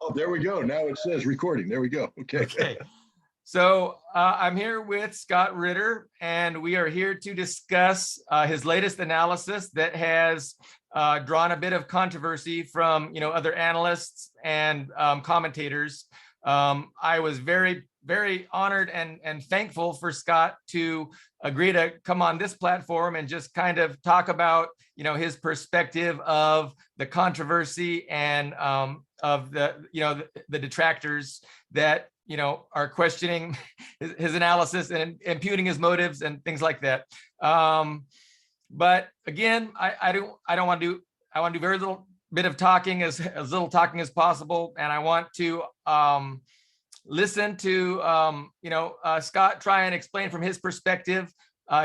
Oh, there we go. Now it says recording. There we go. Okay. Okay. So I'm here with Scott Ritter, and we are here to discuss his latest analysis that has drawn a bit of controversy from other analysts and commentators. I was very, very honored and thankful for Scott to agree to come on this platform and just kind of talk about his perspective of the controversy and of the detractors that are questioning his analysis and imputing his motives and things like that. But again, I want to do very little bit of talking, as little talking as possible, and I want to listen to Scott try and explain from his perspective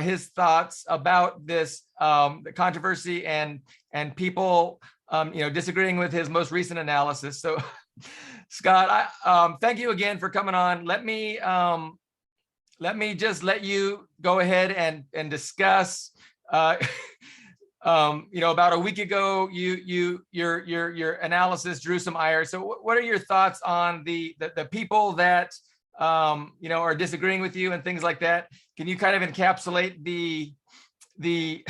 his thoughts about this the controversy and people disagreeing with his most recent analysis. So Scott, thank you again for coming on. Let me just let you go ahead and discuss. About a week ago, your analysis drew some ire. So, what are your thoughts on the people that are disagreeing with you and things like that? Can you kind of encapsulate the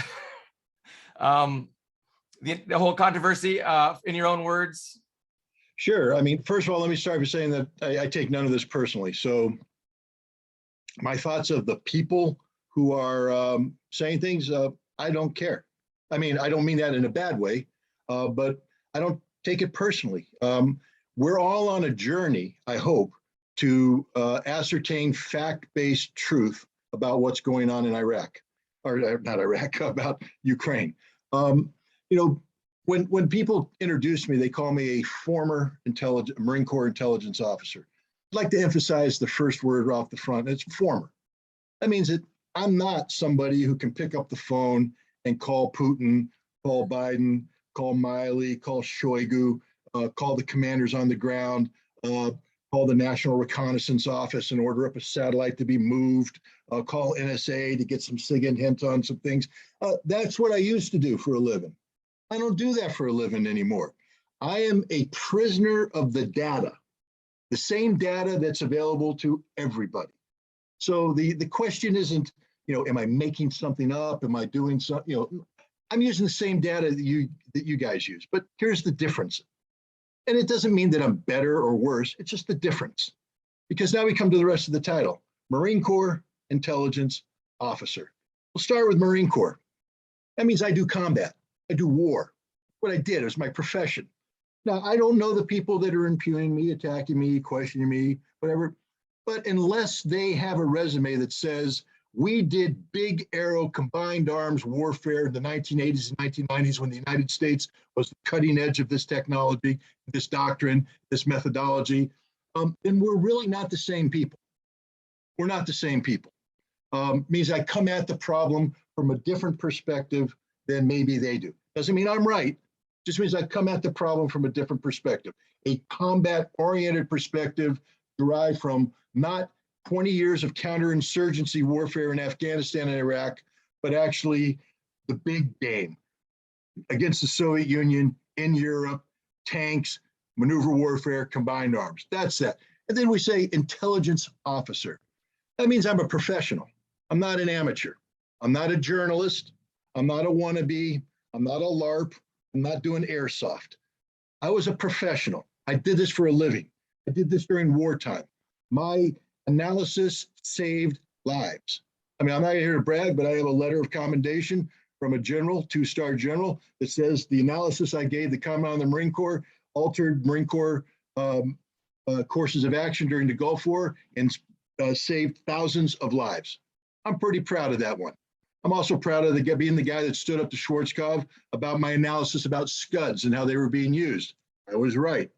whole controversy in your own words? Sure. I mean, first of all, let me start by saying that I take none of this personally. So my thoughts of the people who are saying things, I don't care. I mean, I don't mean that in a bad way, but I don't take it personally. We're all on a journey, I hope, to ascertain fact-based truth about what's going on in Iraq, or not Iraq, about Ukraine. When people introduce me, they call me a former Marine Corps intelligence officer. I'd like to emphasize the first word off the front. It's former. That means that I'm not somebody who can pick up the phone and call Putin, call Biden, call Miley, call Shoigu, call the commanders on the ground, call the National Reconnaissance Office and order up a satellite to be moved, call NSA to get some SIGINT hints on some things. That's what I used to do for a living. I don't do that for a living anymore. I am a prisoner of the data, the same data that's available to everybody. So the question isn't, am I making something up? Am I doing something? I'm using the same data that you guys use. But here's the difference. And it doesn't mean that I'm better or worse. It's just the difference. Because now we come to the rest of the title, Marine Corps Intelligence Officer. We'll start with Marine Corps. That means I do combat. I do war. What I did, it was my profession. Now, I don't know the people that are impugning me, attacking me, questioning me, whatever. But unless they have a resume that says, we did big arrow combined arms warfare in the 1980s and 1990s when the United States was the cutting edge of this technology, this doctrine, this methodology, then we're really not the same people. We're not the same people. Means I come at the problem from a different perspective than maybe they do. Doesn't mean I'm right, just means I come at the problem from a different perspective, a combat-oriented perspective derived from not 20 years of counterinsurgency warfare in Afghanistan and Iraq, but actually the big game against the Soviet Union, in Europe, tanks, maneuver warfare, combined arms. That's that. And then we say intelligence officer. That means I'm a professional. I'm not an amateur. I'm not a journalist. I'm not a wannabe. I'm not a LARP. I'm not doing airsoft. I was a professional. I did this for a living. I did this during wartime. My analysis saved lives. I mean, I'm not here to brag, but I have a letter of commendation from a general, 2-star general, that says the analysis I gave the Commandant of the Marine Corps altered Marine Corps courses of action during the Gulf War and saved thousands of lives. I'm pretty proud of that one. I'm also proud of being the guy that stood up to Schwarzkopf about my analysis about Scuds and how they were being used. I was right.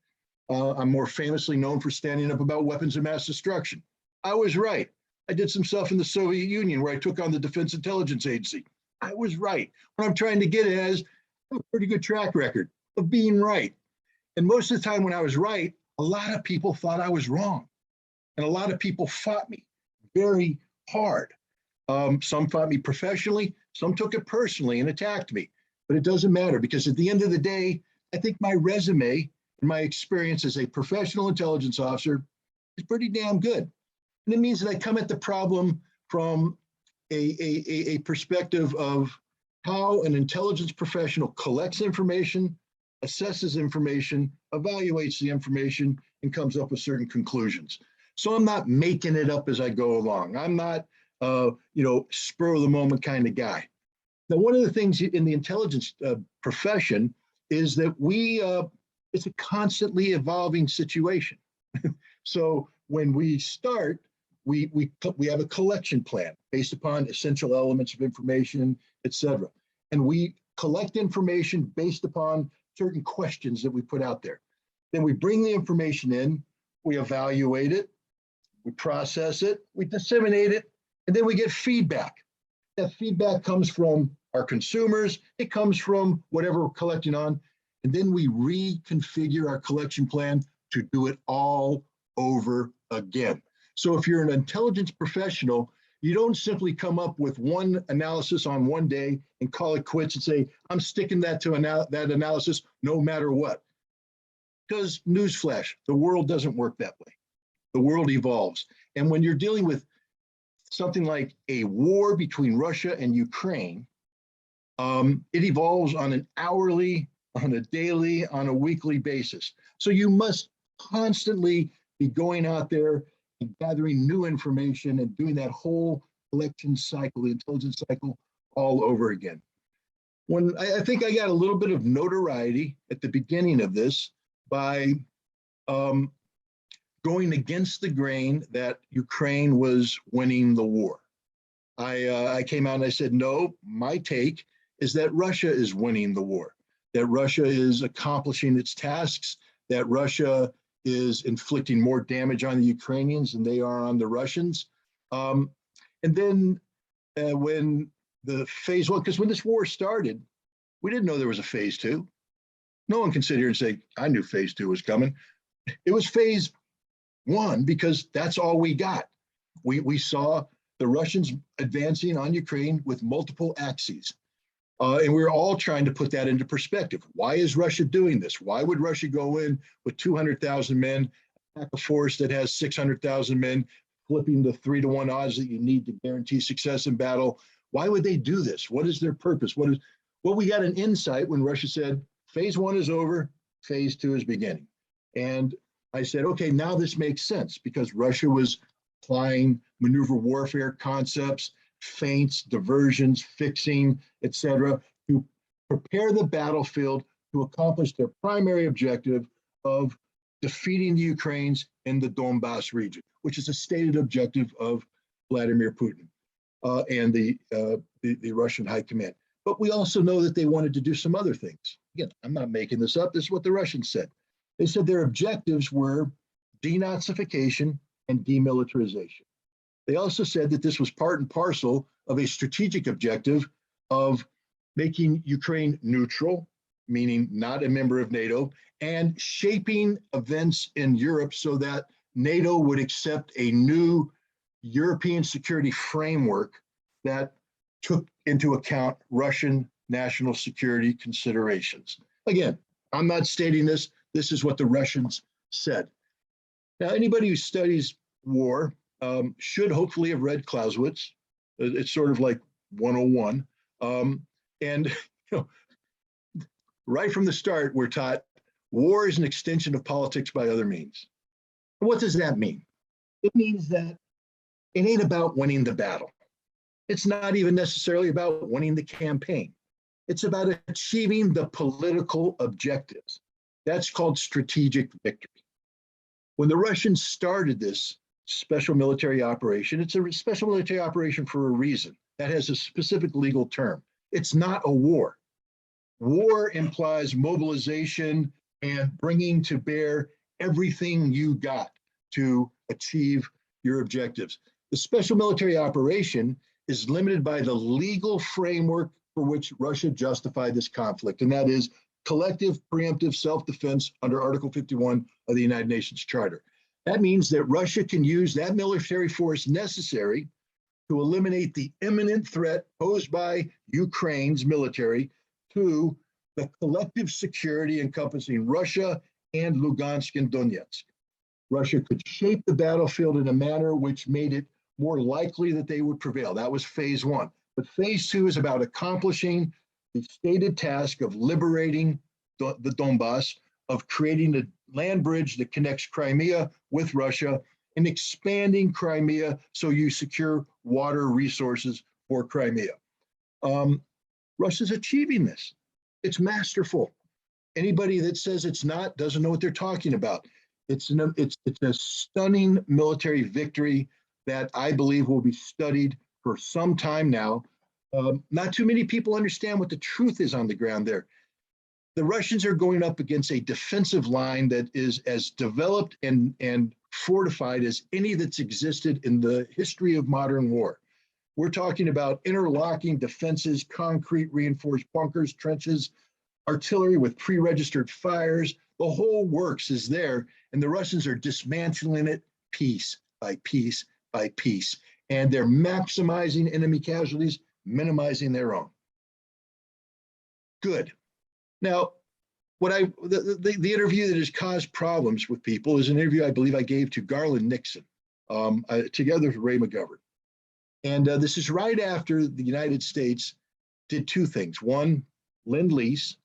I'm more famously known for standing up about weapons of mass destruction. I was right. I did some stuff in the Soviet Union where I took on the Defense Intelligence Agency. I was right. What I'm trying to get at is I have a pretty good track record of being right. And most of the time when I was right, a lot of people thought I was wrong. And a lot of people fought me very hard. Some fought me professionally, some took it personally and attacked me. But it doesn't matter because at the end of the day, I think my resume in my experience as a professional intelligence officer, is pretty damn good. And it means that I come at the problem from a perspective of how an intelligence professional collects information, assesses information, evaluates the information, and comes up with certain conclusions. So I'm not making it up as I go along. I'm not, spur of the moment kind of guy. Now, one of the things in the intelligence profession is that it's a constantly evolving situation. So when we start, we have a collection plan based upon essential elements of information, et cetera. And we collect information based upon certain questions that we put out there. Then we bring the information in, we evaluate it, we process it, we disseminate it, and then we get feedback. That feedback comes from our consumers, it comes from whatever we're collecting on, and then we reconfigure our collection plan to do it all over again. So if you're an intelligence professional, you don't simply come up with one analysis on one day and call it quits and say, I'm sticking that to that analysis no matter what. Because newsflash, the world doesn't work that way. The world evolves. And when you're dealing with something like a war between Russia and Ukraine, it evolves on an hourly, on a daily, on a weekly basis. So you must constantly be going out there and gathering new information and doing that whole collection cycle, the intelligence cycle, all over again. When I think I got a little bit of notoriety at the beginning of this by going against the grain that Ukraine was winning the war. I came out and I said, no, my take is that Russia is winning the war, that Russia is accomplishing its tasks, that Russia is inflicting more damage on the Ukrainians than they are on the Russians. And then when the phase one, because when this war started, we didn't know there was a phase two. No one can sit here and say, I knew phase two was coming. It was phase one because that's all we got. We saw the Russians advancing on Ukraine with multiple axes. And we're all trying to put that into perspective. Why is Russia doing this? Why would Russia go in with 200,000 men, attack a force that has 600,000 men, flipping the 3-to-1 odds that you need to guarantee success in battle? Why would they do this? What is their purpose? Well, we got an insight when Russia said, phase one is over, phase two is beginning. And I said, okay, now this makes sense because Russia was applying maneuver warfare concepts, feints, diversions, fixing, etc., to prepare the battlefield to accomplish their primary objective of defeating the Ukrainians in the Donbass region, which is a stated objective of Vladimir Putin and the Russian high command. But we also know that they wanted to do some other things. Again, I'm not making this up. This is what the Russians said. They said their objectives were denazification and demilitarization. They also said that this was part and parcel of a strategic objective of making Ukraine neutral, meaning not a member of NATO, and shaping events in Europe so that NATO would accept a new European security framework that took into account Russian national security considerations. Again, I'm not stating this. This is what the Russians said. Now, anybody who studies war should hopefully have read Clausewitz. It's sort of like 101. And right from the start, we're taught war is an extension of politics by other means. What does that mean? It means that it ain't about winning the battle. It's not even necessarily about winning the campaign. It's about achieving the political objectives. That's called strategic victory. When the Russians started this special military operation, it's a special military operation for a reason. That has a specific legal term. It's not a war. War implies mobilization and bringing to bear everything you got to achieve your objectives. The special military operation is limited by the legal framework for which Russia justified this conflict, and that is collective preemptive self-defense under Article 51 of the United Nations Charter. That means that Russia can use that military force necessary to eliminate the imminent threat posed by Ukraine's military to the collective security encompassing Russia and Lugansk and Donetsk. Russia could shape the battlefield in a manner which made it more likely that they would prevail. That was phase one. But phase two is about accomplishing the stated task of liberating the Donbass, of creating a land bridge that connects Crimea with Russia, and expanding Crimea so you secure water resources for Crimea. Russia's achieving this. It's masterful. Anybody that says it's not doesn't know what they're talking about. It's a stunning military victory that I believe will be studied for some time now. Not too many people understand what the truth is on the ground there. The Russians are going up against a defensive line that is as developed and fortified as any that's existed in the history of modern war. We're talking about interlocking defenses, concrete reinforced bunkers, trenches, artillery with pre-registered fires. The whole works is there, and the Russians are dismantling it piece by piece by piece. And they're maximizing enemy casualties, minimizing their own. Good. Now, the interview that has caused problems with people is an interview I believe I gave to Garland Nixon, together with Ray McGovern. And this is right after the United States did two things. One, Lend-Lease.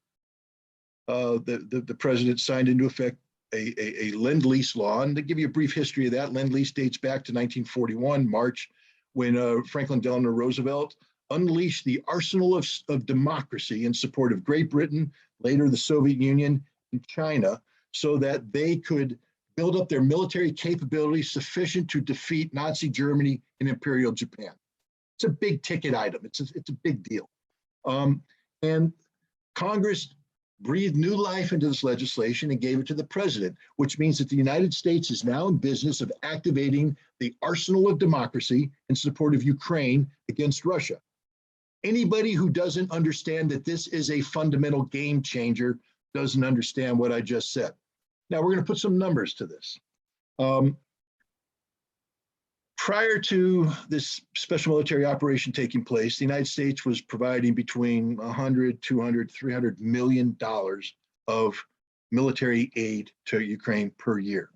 The president signed into effect a Lend-Lease law. And to give you a brief history of that, Lend-Lease dates back to 1941, March, when Franklin Delano Roosevelt unleashed the arsenal of democracy in support of Great Britain, later the Soviet Union, and China, so that they could build up their military capabilities sufficient to defeat Nazi Germany and Imperial Japan. It's a big ticket item. It's a big deal. And Congress breathed new life into this legislation and gave it to the president, which means that the United States is now in business of activating the arsenal of democracy in support of Ukraine against Russia. Anybody who doesn't understand that this is a fundamental game changer doesn't understand what I just said. Now we're going to put some numbers to this. Prior to this special military operation taking place, the United States was providing between 100, 200, 300 million dollars of military aid to Ukraine per year.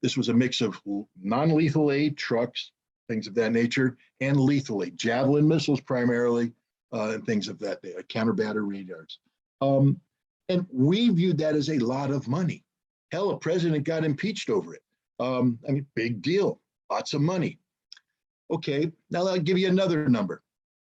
This was a mix of non-lethal aid, trucks, things of that nature, and lethal aid, javelin missiles primarily, and things of that nature, counter-battery radars. And we viewed that as a lot of money. Hell, a president got impeached over it. I mean, big deal, lots of money. Okay, now I'll give you another number.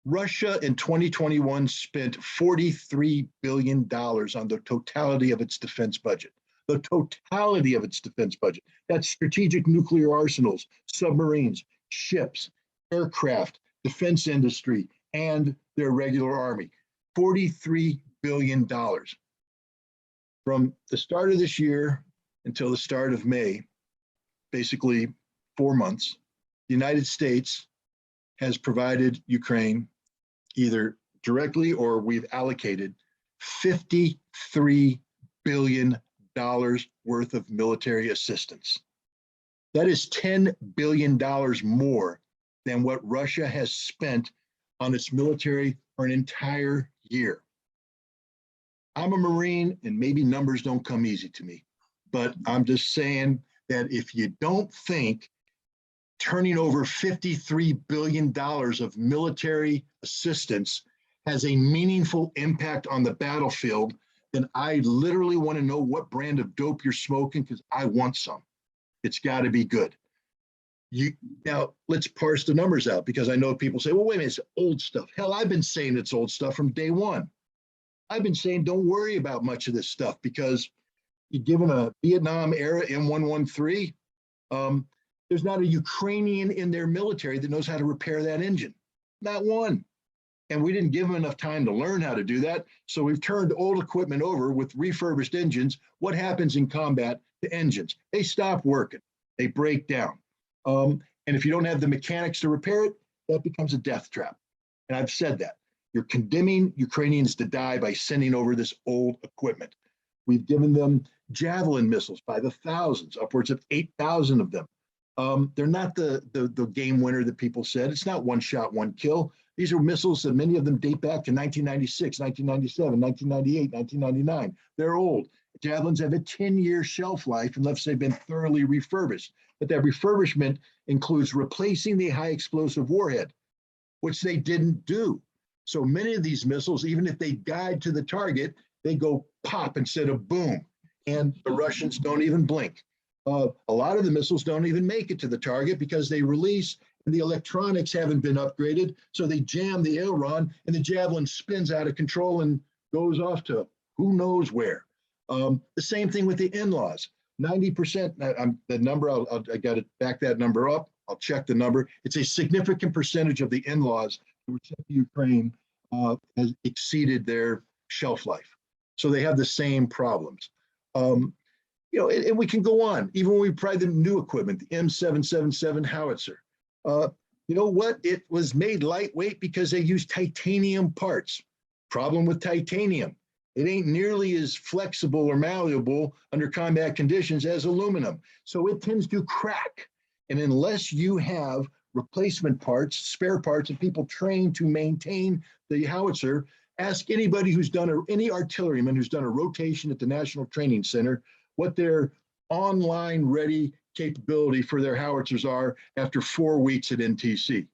Russia in 2021 spent $43 billion on the totality of its defense budget. The totality of its defense budget. That's strategic nuclear arsenals, submarines, ships, aircraft, defense industry, and their regular army. $43 billion. From the start of this year until the start of May, basically 4 months, the United States has provided Ukraine either directly or we've allocated $53 billion worth of military assistance. That is $10 billion more than what Russia has spent on its military for an entire year. I'm a Marine, and maybe numbers don't come easy to me, but I'm just saying that if you don't think turning over $53 billion of military assistance has a meaningful impact on the battlefield, then I literally want to know what brand of dope you're smoking, because I want some. It's got to be good. Now, let's parse the numbers out, because I know people say, well, wait a minute, it's old stuff. Hell, I've been saying it's old stuff from day one. I've been saying don't worry about much of this stuff, because you're given a Vietnam era M113, there's not a Ukrainian in their military that knows how to repair that engine. Not one. And we didn't give them enough time to learn how to do that. So we've turned old equipment over with refurbished engines. What happens in combat to engines? They stop working. They break down. And if you don't have the mechanics to repair it, that becomes a death trap. And I've said that. You're condemning Ukrainians to die by sending over this old equipment. We've given them javelin missiles by the thousands, upwards of 8,000 of them. They're not the game winner that people said. It's not one shot, one kill. These are missiles that many of them date back to 1996, 1997, 1998, 1999. They're old. Javelins have a 10-year shelf life unless they've been thoroughly refurbished. But that refurbishment includes replacing the high explosive warhead, which they didn't do. So many of these missiles, even if they guide to the target, they go pop instead of boom. And the Russians don't even blink. A lot of the missiles don't even make it to the target because they release and the electronics haven't been upgraded. So they jam the aileron and the Javelin spins out of control and goes off to who knows where. The same thing with the in-laws. 90%, the number, I got to back that number up. I'll check the number. It's a significant percentage of the in-laws that were sent to Ukraine has exceeded their shelf life. So they have the same problems. And we can go on. Even when we tried the new equipment, the M777 howitzer, you know what? It was made lightweight because they used titanium parts. Problem with titanium, it ain't nearly as flexible or malleable under combat conditions as aluminum. So it tends to crack. And unless you have replacement parts, spare parts, and people trained to maintain the howitzer, ask anybody who's done, any artilleryman who's done a rotation at the National Training Center, what their online ready capability for their howitzers are after 4 weeks at NTC.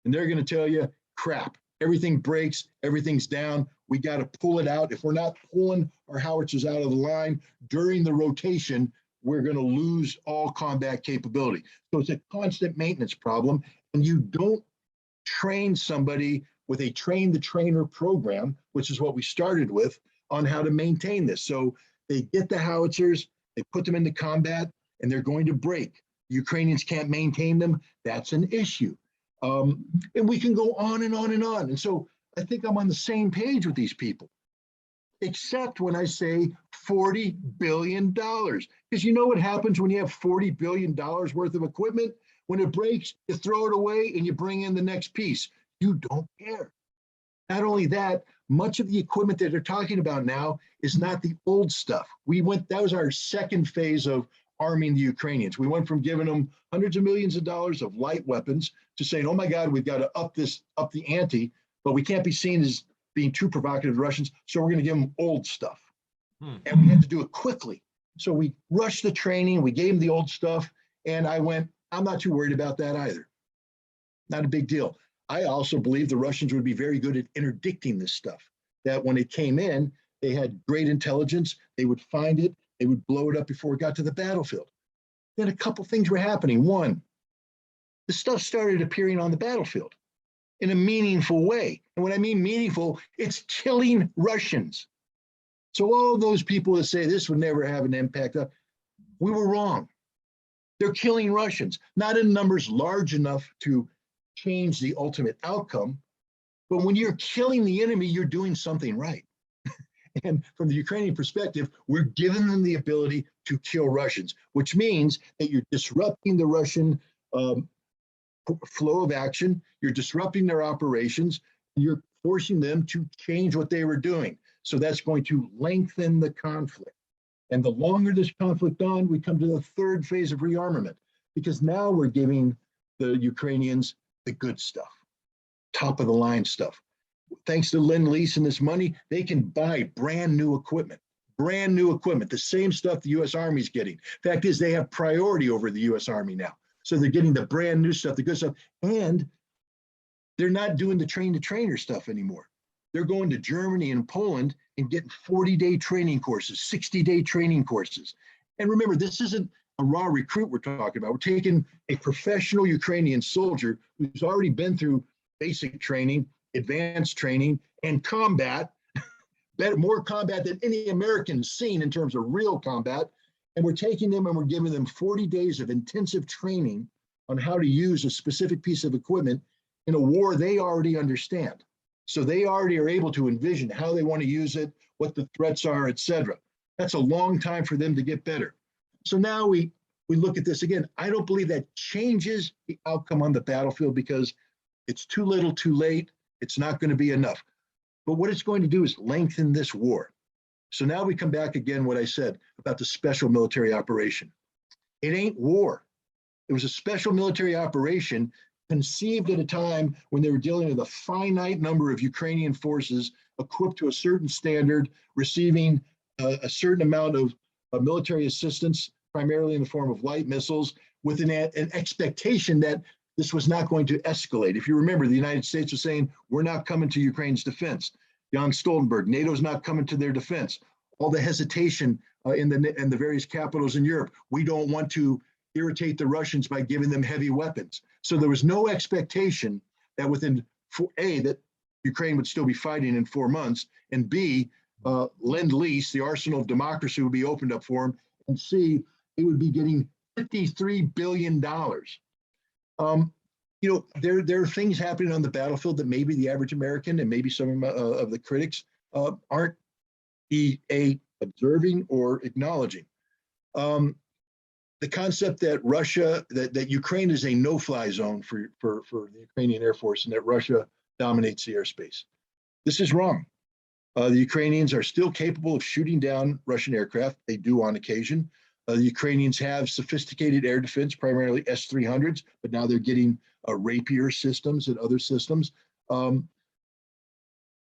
And they're going to tell you, crap, everything breaks, everything's down. We got to pull it out. If we're not pulling our howitzers out of the line during the rotation, we're going to lose all combat capability. So it's a constant maintenance problem. And you don't train somebody with a train the trainer program, which is what we started with, on how to maintain this. So they get the howitzers, they put them into combat, and they're going to break. Ukrainians can't maintain them. That's an issue. And we can go on and on and on. And so I think I'm on the same page with these people, except when I say $40 billion. Because you know what happens when you have $40 billion worth of equipment? When it breaks, you throw it away and you bring in the next piece. You don't care. Not only that, much of the equipment that they're talking about now is not the old stuff. That was our second phase of arming the Ukrainians. We went from giving them hundreds of millions of dollars of light weapons to saying, oh my God, we've got to up the ante, but we can't be seen as being too provocative to Russians, so we're going to give them old stuff. And we had to do it quickly. So we rushed the training, we gave them the old stuff, and I went, I'm not too worried about that either. Not a big deal. I also believe the Russians would be very good at interdicting this stuff, that when it came in, they had great intelligence, they would find it, they would blow it up before it got to the battlefield. Then a couple things were happening. One, the stuff started appearing on the battlefield in a meaningful way. And when I mean meaningful, it's killing Russians. So all those people that say this would never have an impact, we were wrong. They're killing Russians, not in numbers large enough to change the ultimate outcome, but when you're killing the enemy, you're doing something right. And from the Ukrainian perspective, we're giving them the ability to kill Russians, which means that you're disrupting the Russian flow of action, you're disrupting their operations, and you're forcing them to change what they were doing. So that's going to lengthen the conflict. And the longer this conflict on, we come to the third phase of rearmament, because now we're giving the Ukrainians the good stuff, top of the line stuff. Thanks to Lend-Lease and this money, they can buy brand new equipment, the same stuff the U.S. Army's getting. Fact is, they have priority over the U.S. Army now. So they're getting the brand new stuff, the good stuff, and they're not doing the train-the-trainer stuff anymore. They're going to Germany and Poland and getting 40-day training courses, 60-day training courses. And remember, this isn't a raw recruit we're talking about. We're taking a professional Ukrainian soldier who's already been through basic training, advanced training, and combat, more combat than any American's seen in terms of real combat. And we're taking them and we're giving them 40 days of intensive training on how to use a specific piece of equipment in a war they already understand. So they already are able to envision how they want to use it, what the threats are, et cetera. That's a long time for them to get better. So now we look at this again. I don't believe that changes the outcome on the battlefield because it's too little, too late. It's not going to be enough. But what it's going to do is lengthen this war. So now we come back again, what I said about the special military operation. It ain't war. It was a special military operation conceived at a time when they were dealing with a finite number of Ukrainian forces equipped to a certain standard, receiving a certain amount of military assistance, primarily in the form of light missiles, with an expectation that this was not going to escalate. If you remember, the United States was saying, we're not coming to Ukraine's defense. Jan Stoltenberg, NATO's not coming to their defense. All the hesitation in the various capitals in Europe. We don't want to irritate the Russians by giving them heavy weapons. So there was no expectation that within that Ukraine would still be fighting in 4 months, and B, Lend-Lease, the arsenal of democracy, would be opened up for them, and C, it would be getting $53 billion. There are things happening on the battlefield that maybe the average American and maybe some of the critics aren't observing or acknowledging. The concept that that Ukraine is a no-fly zone for the Ukrainian Air Force, and that Russia dominates the airspace. This is wrong. The Ukrainians are still capable of shooting down Russian aircraft. They do on occasion. The Ukrainians have sophisticated air defense, primarily S-300s, but now they're getting Rapier systems and other systems.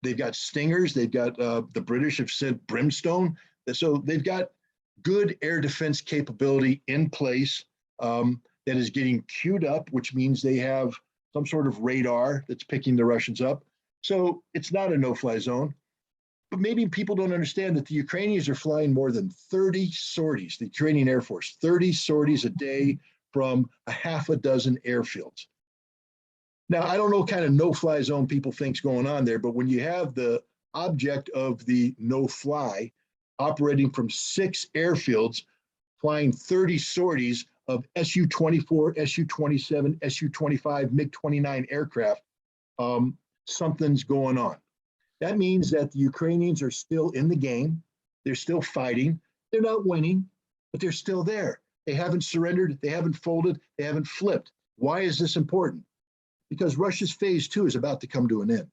They've got Stingers. They've got the British have sent Brimstone. So they've got good air defense capability in place that is getting queued up, which means they have some sort of radar that's picking the Russians up. So it's not a no-fly zone. But maybe people don't understand that the Ukrainians are flying more than 30 sorties, the Ukrainian Air Force, 30 sorties a day from a half a dozen airfields. Now, I don't know what kind of no-fly zone people think's going on there, but when you have the object of the no-fly operating from 6 airfields, flying 30 sorties of Su-24, Su-27, Su-25, MiG-29 aircraft, something's going on. That means that the Ukrainians are still in the game. They're still fighting. They're not winning, but they're still there. They haven't surrendered. They haven't folded. They haven't flipped. Why is this important? Because Russia's phase 2 is about to come to an end.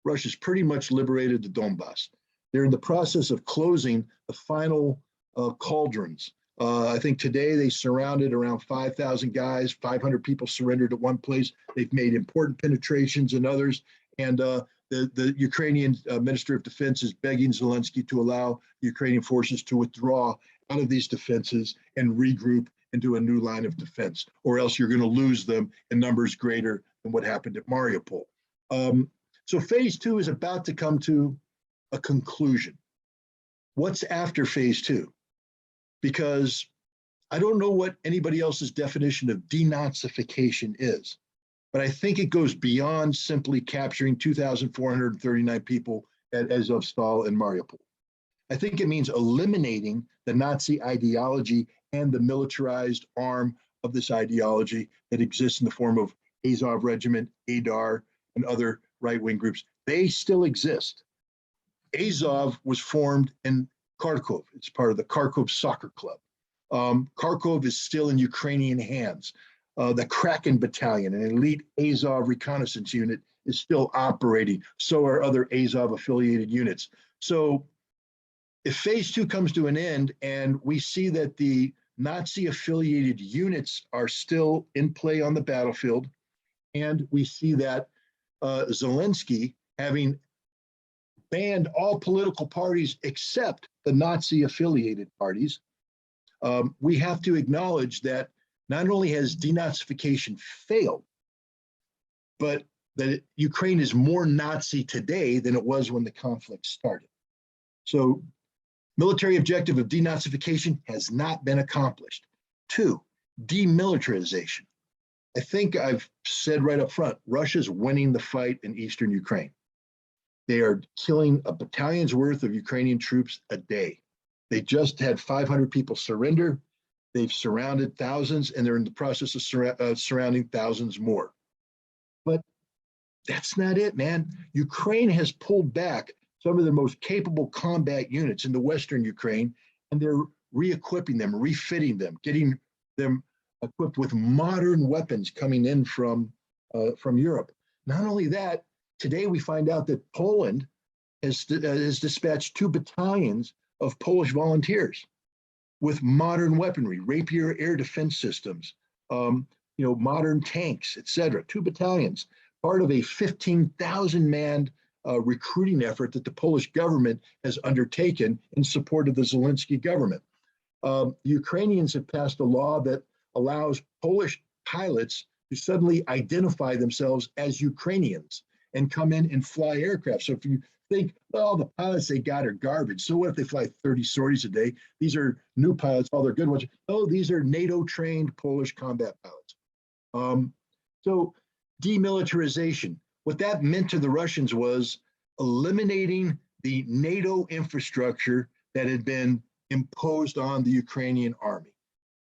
Russia's pretty much liberated the Donbass. They're in the process of closing the final cauldrons. I think today they surrounded around 5,000 guys, 500 people surrendered at one place. They've made important penetrations in others. And the Ukrainian Minister of Defense is begging Zelensky to allow Ukrainian forces to withdraw out of these defenses and regroup into a new line of defense, or else you're going to lose them in numbers greater than what happened at Mariupol. So phase 2 is about to come to a conclusion. What's after phase 2? Because I don't know what anybody else's definition of denazification is, but I think it goes beyond simply capturing 2,439 people at Azovstal and Mariupol. I think it means eliminating the Nazi ideology and the militarized arm of this ideology that exists in the form of Azov Regiment, Adar, and other right-wing groups. They still exist. Azov was formed in Kharkov. It's part of the Kharkov Soccer Club. Kharkov is still in Ukrainian hands. The Kraken Battalion, an elite Azov reconnaissance unit, is still operating. So are other Azov-affiliated units. So if phase 2 comes to an end and we see that the Nazi-affiliated units are still in play on the battlefield, and we see that Zelensky, having banned all political parties except the Nazi-affiliated parties, we have to acknowledge that not only has denazification failed, but that Ukraine is more Nazi today than it was when the conflict started. So military objective of denazification has not been accomplished. 2, demilitarization. I think I've said right up front, Russia's winning the fight in eastern Ukraine. They are killing a battalion's worth of Ukrainian troops a day. They just had 500 people surrender. They've surrounded thousands, and they're in the process of surrounding thousands more. But that's not it, man. Ukraine has pulled back some of their most capable combat units into Western Ukraine, and they're re-equipping them, refitting them, getting them equipped with modern weapons coming in from Europe. Not only that, today we find out that Poland has dispatched 2 battalions of Polish volunteers with modern weaponry, Rapier air defense systems, modern tanks, et cetera. 2 battalions, part of a 15,000 man recruiting effort that the Polish government has undertaken in support of the Zelensky government. The Ukrainians have passed a law that allows Polish pilots to suddenly identify themselves as Ukrainians and come in and fly aircraft. So if you think, well, the pilots they got are garbage. So what if they fly 30 sorties a day? These are new pilots, all they're good ones. Oh, these are NATO-trained Polish combat pilots. So demilitarization, what that meant to the Russians was eliminating the NATO infrastructure that had been imposed on the Ukrainian army.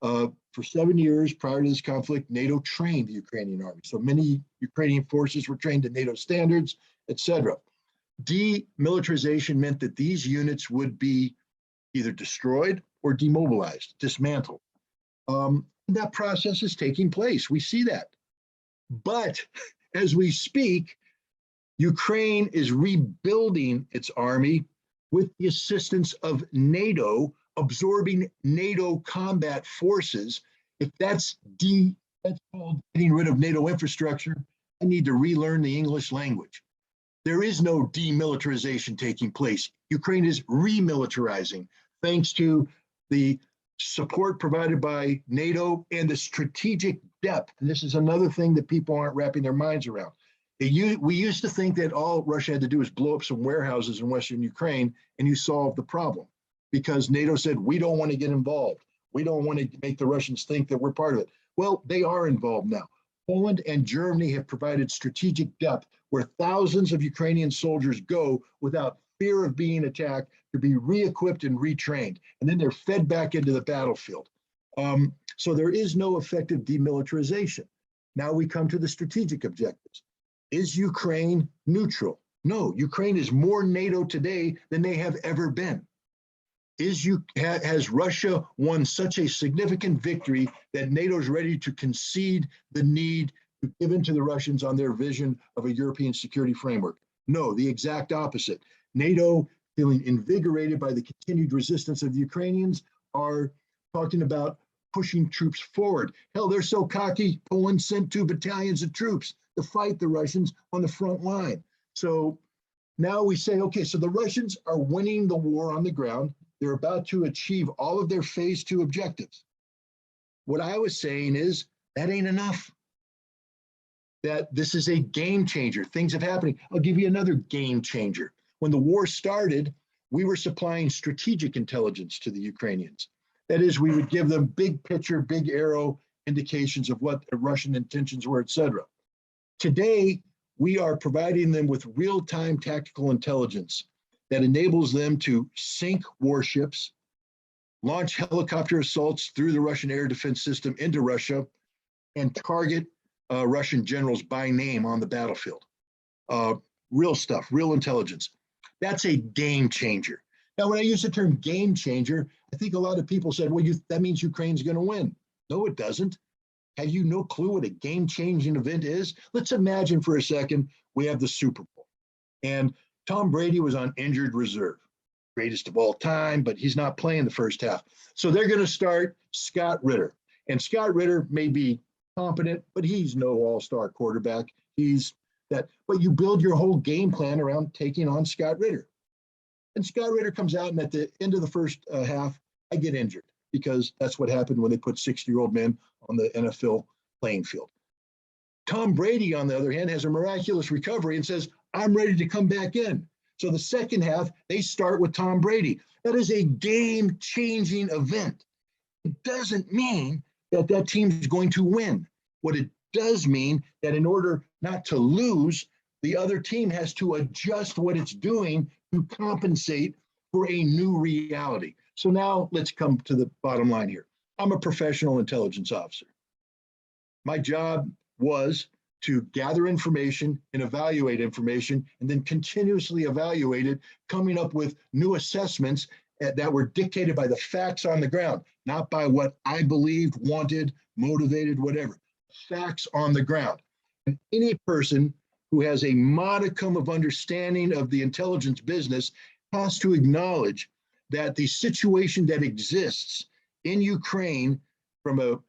For 7 years prior to this conflict, NATO trained the Ukrainian army. So many Ukrainian forces were trained to NATO standards, etc. Demilitarization meant that these units would be either destroyed or demobilized, dismantled. That process is taking place. We see that. But as we speak, Ukraine is rebuilding its army with the assistance of NATO, absorbing NATO combat forces. If that's called getting rid of NATO infrastructure, I need to relearn the English language. There is no demilitarization taking place. Ukraine is remilitarizing thanks to the support provided by NATO and the strategic depth. And this is another thing that people aren't wrapping their minds around. We used to think that all Russia had to do was blow up some warehouses in Western Ukraine and you solved the problem, because NATO said, we don't want to get involved. We don't want to make the Russians think that we're part of it. Well, they are involved now. Poland and Germany have provided strategic depth where thousands of Ukrainian soldiers go without fear of being attacked to be re-equipped and retrained. And then they're fed back into the battlefield. So there is no effective demilitarization. Now we come to the strategic objectives. Is Ukraine neutral? No, Ukraine is more NATO today than they have ever been. Has Russia won such a significant victory that NATO is ready to concede the need to give in to the Russians on their vision of a European security framework? No, the exact opposite. NATO, feeling invigorated by the continued resistance of the Ukrainians, are talking about pushing troops forward. Hell, they're so cocky, Poland sent 2 battalions of troops to fight the Russians on the front line. So now we say, okay, so the Russians are winning the war on the ground. They're about to achieve all of their phase 2 objectives. What I was saying is that ain't enough. That this is a game changer. Things have happened. I'll give you another game changer. When the war started, we were supplying strategic intelligence to the Ukrainians. That is, we would give them big picture, big arrow indications of what the Russian intentions were, etc. Today, we are providing them with real-time tactical intelligence that enables them to sink warships, launch helicopter assaults through the Russian air defense system into Russia, and target Russian generals by name on the battlefield. Real stuff, real intelligence. That's a game changer. Now, when I use the term game changer, I think a lot of people said, well, that means Ukraine's going to win. No, it doesn't. Have you no clue what a game-changing event is? Let's imagine for a second we have the Super Bowl, and Tom Brady was on injured reserve. Greatest of all time, but he's not playing the first half. So they're going to start Scott Ritter. And Scott Ritter may be competent, but he's no all-star quarterback. But you build your whole game plan around taking on Scott Ritter. And Scott Ritter comes out, and at the end of the first half, I get injured, because that's what happened when they put 60-year-old men on the NFL playing field. Tom Brady, on the other hand, has a miraculous recovery and says, I'm ready to come back in. So the second half, they start with Tom Brady. That is a game-changing event. It doesn't mean that that team is going to win. What it does mean that in order not to lose, the other team has to adjust what it's doing to compensate for a new reality. So now let's come to the bottom line here. I'm a professional intelligence officer. My job was to gather information and evaluate information, and then continuously evaluate it, coming up with new assessments that were dictated by the facts on the ground, not by what I believed, wanted, motivated, whatever. Facts on the ground. And any person who has a modicum of understanding of the intelligence business has to acknowledge that the situation that exists in Ukraine from a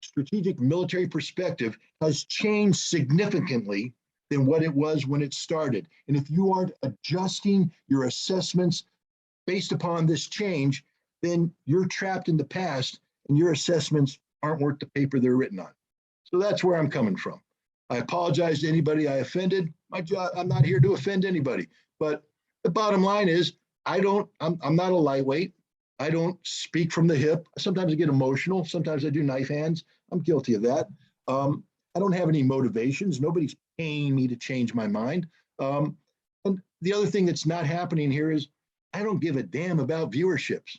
strategic military perspective has changed significantly than what it was when it started. And if you aren't adjusting your assessments based upon this change, then you're trapped in the past and your assessments aren't worth the paper they're written on. So that's where I'm coming from. I apologize to anybody I offended. My job, I'm not here to offend anybody, but the bottom line is I'm not a lightweight. I don't speak from the hip. Sometimes I get emotional. Sometimes I do knife hands. I'm guilty of that. I don't have any motivations. Nobody's paying me to change my mind. And the other thing that's not happening here is I don't give a damn about viewerships.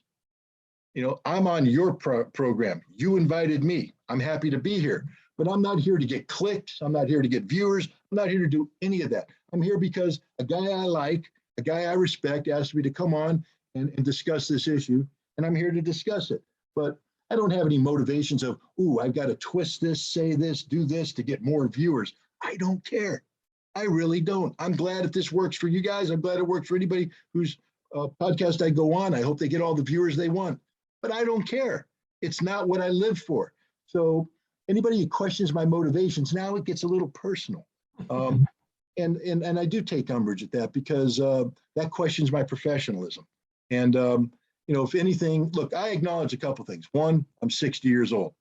You know, I'm on your program. You invited me. I'm happy to be here, but I'm not here to get clicks. I'm not here to get viewers. I'm not here to do any of that. I'm here because a guy I like, a guy I respect asked me to come on and discuss this issue, and I'm here to discuss it. But I don't have any motivations of, ooh, I've got to twist this, say this, do this to get more viewers. I don't care. I really don't. I'm glad if this works for you guys. I'm glad it works for anybody whose podcast I go on. I hope they get all the viewers they want. But I don't care. It's not what I live for. So anybody who questions my motivations, now it gets a little personal. And I do take umbrage at that because that questions my professionalism. And, you know, if anything, look, I acknowledge a couple things. One, I'm 60 years old,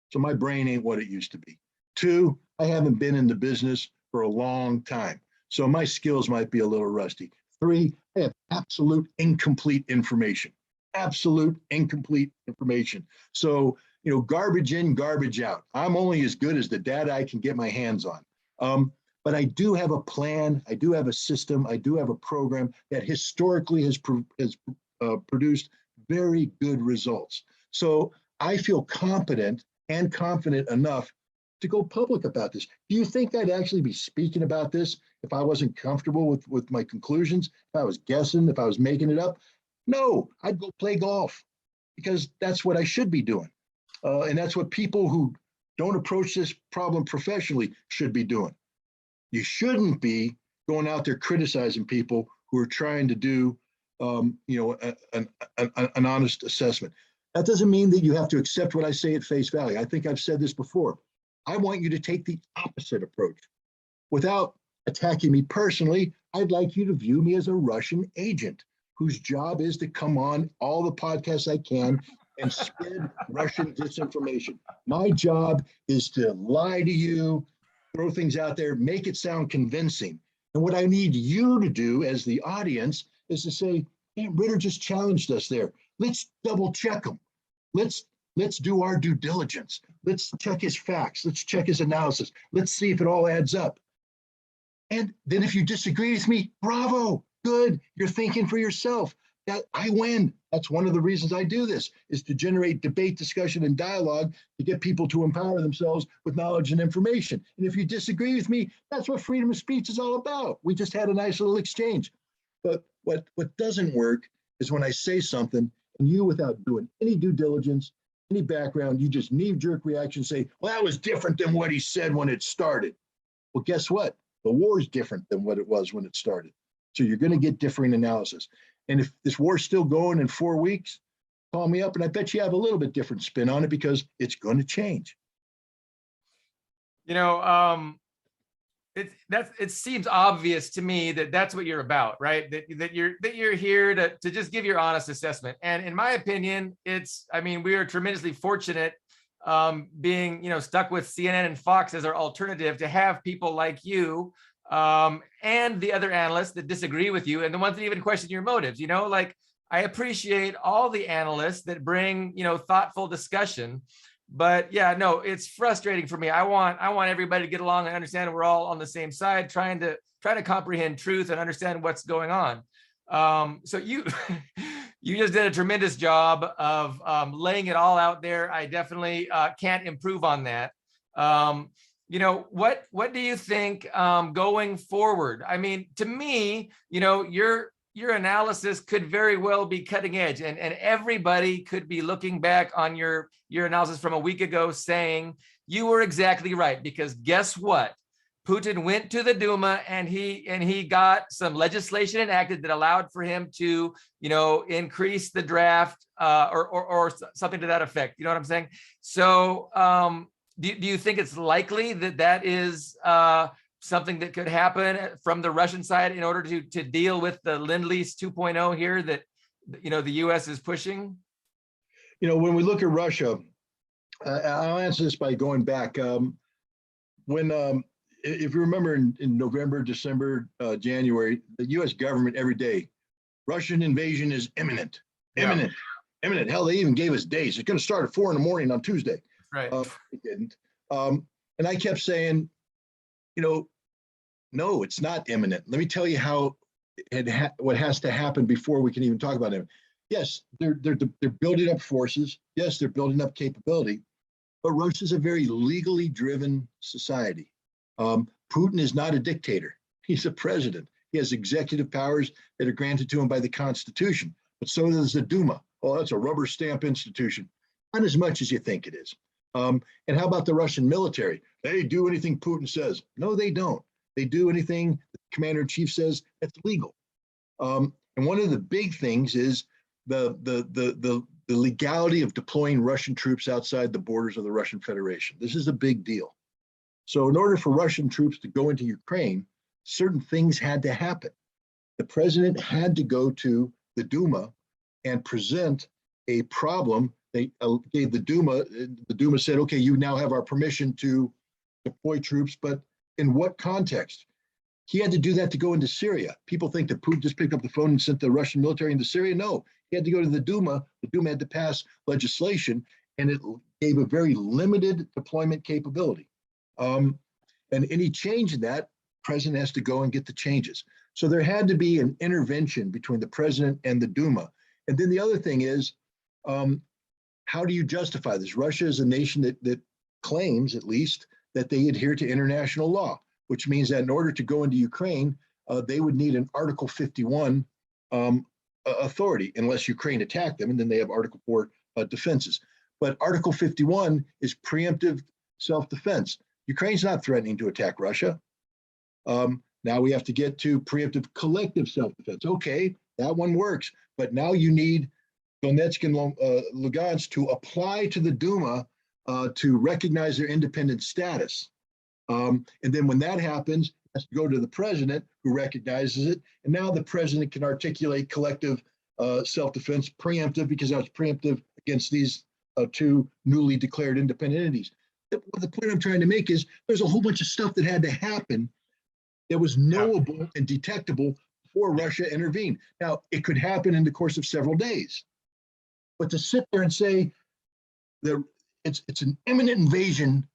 so my brain ain't what it used to be. Two, I haven't been in the business for a long time, so my skills might be a little rusty. Three, I have absolute incomplete information. Absolute incomplete information. So, you know, garbage in, garbage out. I'm only as good as the data I can get my hands on. But I do have a plan. I do have a system. I do have a program that historically has produced very good results. So I feel competent and confident enough to go public about this. Do you think I'd actually be speaking about this if I wasn't comfortable with my conclusions, if I was guessing, if I was making it up? No, I'd go play golf because that's what I should be doing. And that's what people who don't approach this problem professionally should be doing. You shouldn't be going out there criticizing people who are trying to do, you know, an honest assessment. That doesn't mean that you have to accept what I say at face value. I think I've said this before. I want you to take the opposite approach. Without attacking me personally, I'd like you to view me as a Russian agent whose job is to come on all the podcasts I can and spread Russian disinformation. My job is to lie to you, throw things out there, make it sound convincing. And what I need you to do as the audience is to say, hey, Ritter just challenged us there. Let's double check him. Let's do our due diligence. Let's check his facts. Let's check his analysis. Let's see if it all adds up. And then if you disagree with me, bravo, good. You're thinking for yourself. That I win. That's one of the reasons I do this, is to generate debate, discussion, and dialogue to get people to empower themselves with knowledge and information. And if you disagree with me, that's what freedom of speech is all about. We just had a nice little exchange. But what doesn't work is when I say something and you, without doing any due diligence, any background, you just knee-jerk reaction, say, well, that was different than what he said when it started. Well, guess what? The war is different than what it was when it started. So you're going to get differing analysis. And if this war's still going in 4 weeks, call me up and I bet you have a little bit different spin on it because it's going to change. You know, it seems obvious to me that that's what you're about, right? That you're here to just give your honest assessment. And in my opinion, we are tremendously fortunate being, you know, stuck with CNN and Fox as our alternative to have people like you and the other analysts that disagree with you and the ones that even question your motives. You know, like, I appreciate all the analysts that bring, you know, thoughtful discussion. But yeah, no, it's frustrating for me. I want everybody to get along and understand we're all on the same side, trying to comprehend truth and understand what's going on. So you you just did a tremendous job of laying it all out there. I definitely can't improve on that. You know, what do you think going forward? I mean, to me, you know, your analysis could very well be cutting edge, and everybody could be looking back on your analysis from a week ago saying you were exactly right, because guess what? Putin went to the Duma and he got some legislation enacted that allowed for him to, you know, increase the draft or something to that effect. You know what I'm saying? So do you think it's likely that is something that could happen from the Russian side in order to deal with the Lend-Lease 2.0 here that, the U.S. is pushing? When we look at Russia, I'll answer this by going back. If you remember in November, December, January, the U.S. government every day, Russian invasion is imminent, imminent, imminent. Hell, they even gave us days. It's going to start at 4 a.m. on Tuesday. Right. It didn't. And I kept saying, no, it's not imminent. Let me tell you how what has to happen before we can even talk about it. Yes, they're building up forces. Yes, they're building up capability. But Russia's a very legally driven society. Putin is not a dictator. He's a president. He has executive powers that are granted to him by the Constitution. But so does the Duma. Oh, that's a rubber stamp institution. Not as much as you think it is. And how about the Russian military? They do anything Putin says. No, they don't. They do anything the commander-in-chief says that's legal. And one of the big things is the legality of deploying Russian troops outside the borders of the Russian Federation. This is a big deal. So in order for Russian troops to go into Ukraine, certain things had to happen. The president had to go to the Duma and present a problem. They gave the Duma said, okay, you now have our permission to deploy troops, but in what context? He had to do that to go into Syria. People think that Putin just picked up the phone and sent the Russian military into Syria. No, he had to go to the Duma. The Duma had to pass legislation, and it gave a very limited deployment capability. And any change in that, the president has to go and get the changes. So there had to be an intervention between the president and the Duma. And then the other thing is, how do you justify this? Russia is a nation that claims, at least, that they adhere to international law, which means that in order to go into Ukraine, they would need an Article 51 authority, unless Ukraine attacked them, and then they have Article 4 defenses. But Article 51 is preemptive self-defense. Ukraine's not threatening to attack Russia. Now we have to get to preemptive collective self-defense. Okay, that one works, but now you need Donetsk and Lugansk to apply to the Duma to recognize their independent status. And then when that happens, it has to go to the president who recognizes it. And now the president can articulate collective self-defense preemptive, because that's preemptive against these two newly declared independent entities. The point I'm trying to make is there's a whole bunch of stuff that had to happen that was knowable and detectable before Russia intervened. Now, it could happen in the course of several days. But to sit there and say that it's an imminent invasion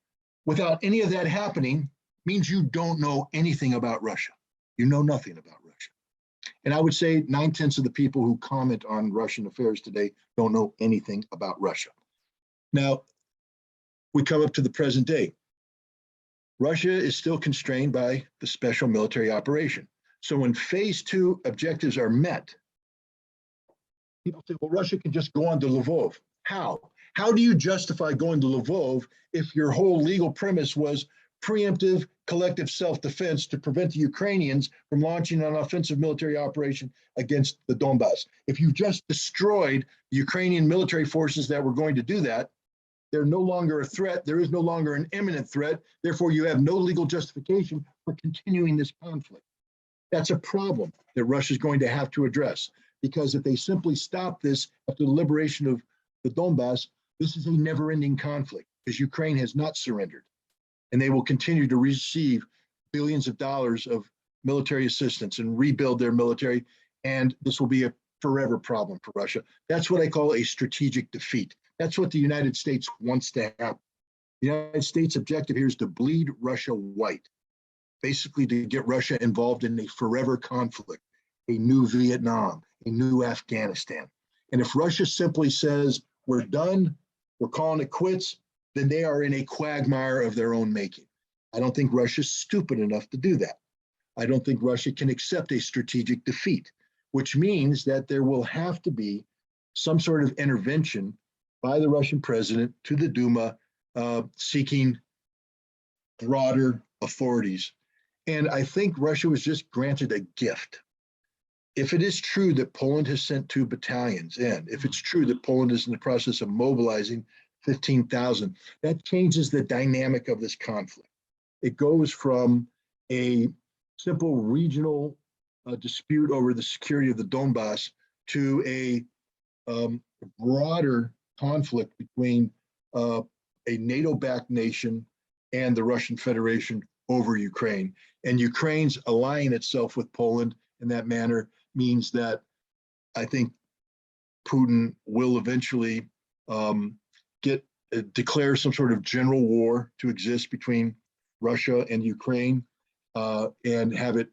without any of that happening means you don't know anything about Russia. You know nothing about Russia. And I would say 9/10 of the people who comment on Russian affairs today don't know anything about Russia. Now, we come up to the present day. Russia is still constrained by the special military operation. So when phase 2 objectives are met, people say, well, Russia can just go on to Lvov. How? How do you justify going to Lvov if your whole legal premise was preemptive collective self-defense to prevent the Ukrainians from launching an offensive military operation against the Donbass? If you just destroyed the Ukrainian military forces that were going to do that, they're no longer a threat. There is no longer an imminent threat. Therefore, you have no legal justification for continuing this conflict. That's a problem that Russia is going to have to address, because if they simply stop this after the liberation of the Donbass, this is a never-ending conflict, because Ukraine has not surrendered, and they will continue to receive billions of dollars of military assistance and rebuild their military, and this will be a forever problem for Russia. That's what I call a strategic defeat. That's what the United States wants to happen. The United States' objective here is to bleed Russia white, basically to get Russia involved in a forever conflict, a new Vietnam, a new Afghanistan. And if Russia simply says, we're done, we're calling it quits, then they are in a quagmire of their own making. I don't think Russia's stupid enough to do that. I don't think Russia can accept a strategic defeat, which means that there will have to be some sort of intervention by the Russian president to the Duma, seeking broader authorities. And I think Russia was just granted a gift. If it is true that Poland has sent 2 battalions in, if it's true that Poland is in the process of mobilizing 15,000, that changes the dynamic of this conflict. It goes from a simple regional dispute over the security of the Donbass to a broader conflict between a NATO-backed nation and the Russian Federation over Ukraine. And Ukraine's allying itself with Poland in that manner means that I think Putin will eventually declare some sort of general war to exist between Russia and Ukraine, and have it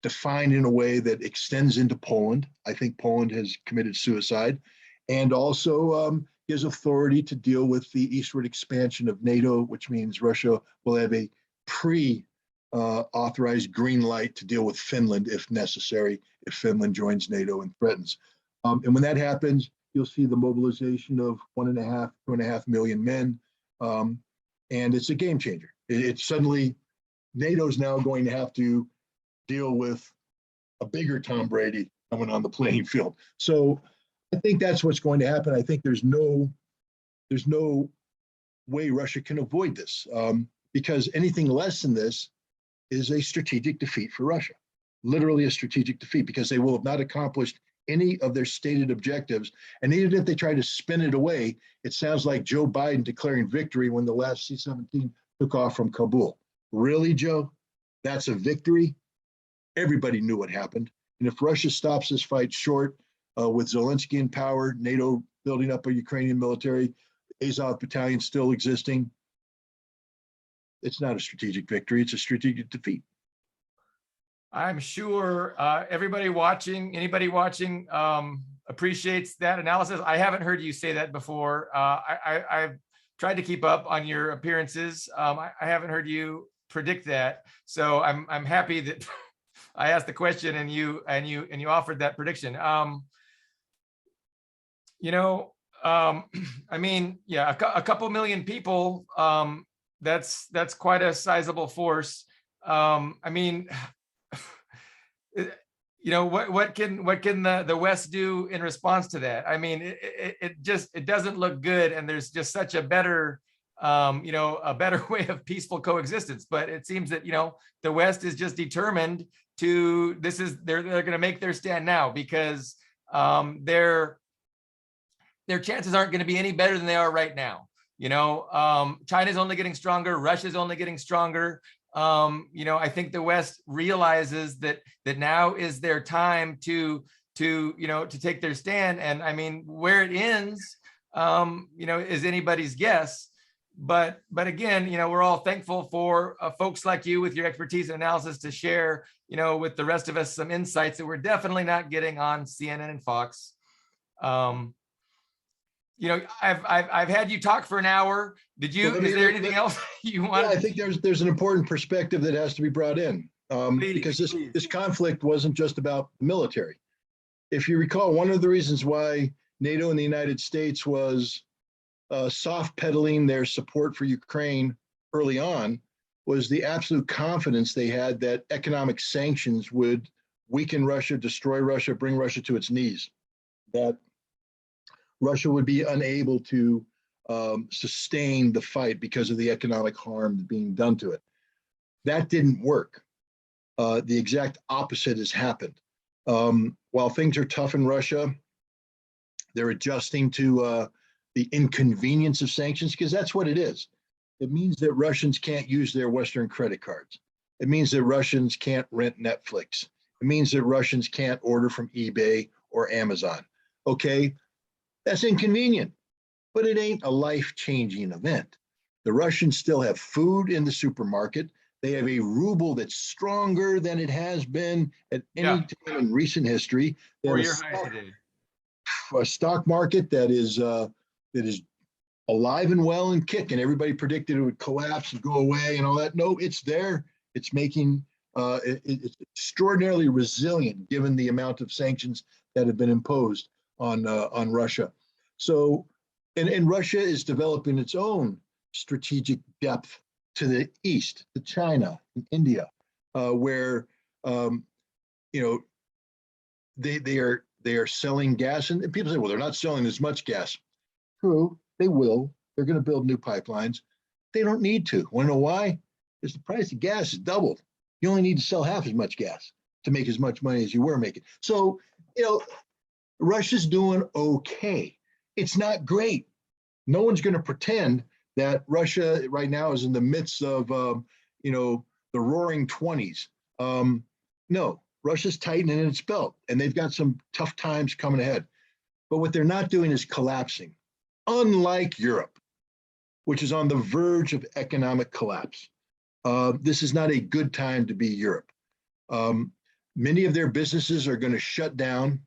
defined in a way that extends into Poland. I think Poland has committed suicide, and also gives authority to deal with the eastward expansion of NATO, which means Russia will have a authorized green light to deal with Finland if necessary, if Finland joins NATO and threatens. And when that happens, you'll see the mobilization of 2.5 million men. And it's a game changer. It's suddenly, NATO's now going to have to deal with a bigger Tom Brady coming on the playing field. So I think that's what's going to happen. I think there's no way Russia can avoid this, because anything less than this is a strategic defeat for Russia, literally a strategic defeat, because they will have not accomplished any of their stated objectives. And even if they try to spin it away, it sounds like Joe Biden declaring victory when the last C-17 took off from Kabul. Really, Joe? That's a victory? Everybody knew what happened. And if Russia stops this fight short, with Zelensky in power, NATO building up a Ukrainian military, Azov battalion still existing, it's not a strategic victory, it's a strategic defeat. I'm sure anybody watching appreciates that analysis. I haven't heard you say that before. I've tried to keep up on your appearances. I haven't heard you predict that. So I'm happy that I asked the question and you offered that prediction. I mean, yeah, a couple million people, that's quite a sizable force. I mean, what can the West do in response to that? I mean, it doesn't look good, and there's just such a better way of peaceful coexistence. But it seems that the West is just determined to they're going to make their stand now, because their chances aren't going to be any better than they are right now. China's only getting stronger. Russia's only getting stronger. I think the West realizes that now is their time to take their stand. And I mean, where it ends, is anybody's guess. But again, we're all thankful for folks like you with your expertise and analysis to share, with the rest of us some insights that we're definitely not getting on CNN and Fox. I've had you talk for an hour. Is there anything else you want? Yeah, I think there's an important perspective that has to be brought in, because this conflict wasn't just about the military. If you recall, one of the reasons why NATO and the United States was soft pedaling their support for Ukraine early on was the absolute confidence they had that economic sanctions would weaken Russia, destroy Russia, bring Russia to its knees, that Russia would be unable to sustain the fight because of the economic harm being done to it. That didn't work. The exact opposite has happened. While things are tough in Russia, they're adjusting to the inconvenience of sanctions, because that's what it is. It means that Russians can't use their Western credit cards. It means that Russians can't rent Netflix. It means that Russians can't order from eBay or Amazon. Okay, that's inconvenient, but it ain't a life-changing event. The Russians still have food in the supermarket. They have a ruble that's stronger than it has been at any time in recent history. Or your high today. A stock market that is alive and well and kicking. Everybody predicted it would collapse and go away and all that. No, it's there. It's making it's extraordinarily resilient given the amount of sanctions that have been imposed on Russia. So, and Russia is developing its own strategic depth to the east, to China and India, where they are selling gas, and people say, well, they're not selling as much gas. True, they will. They're going to build new pipelines. They don't need to. Want to know why? Because the price of gas has doubled. You only need to sell half as much gas to make as much money as you were making. So, Russia's doing okay. It's not great. No one's going to pretend that Russia right now is in the midst of, the roaring 20s. No, Russia's tightening its belt, and they've got some tough times coming ahead. But what they're not doing is collapsing, unlike Europe, which is on the verge of economic collapse. This is not a good time to be Europe. Many of their businesses are going to shut down,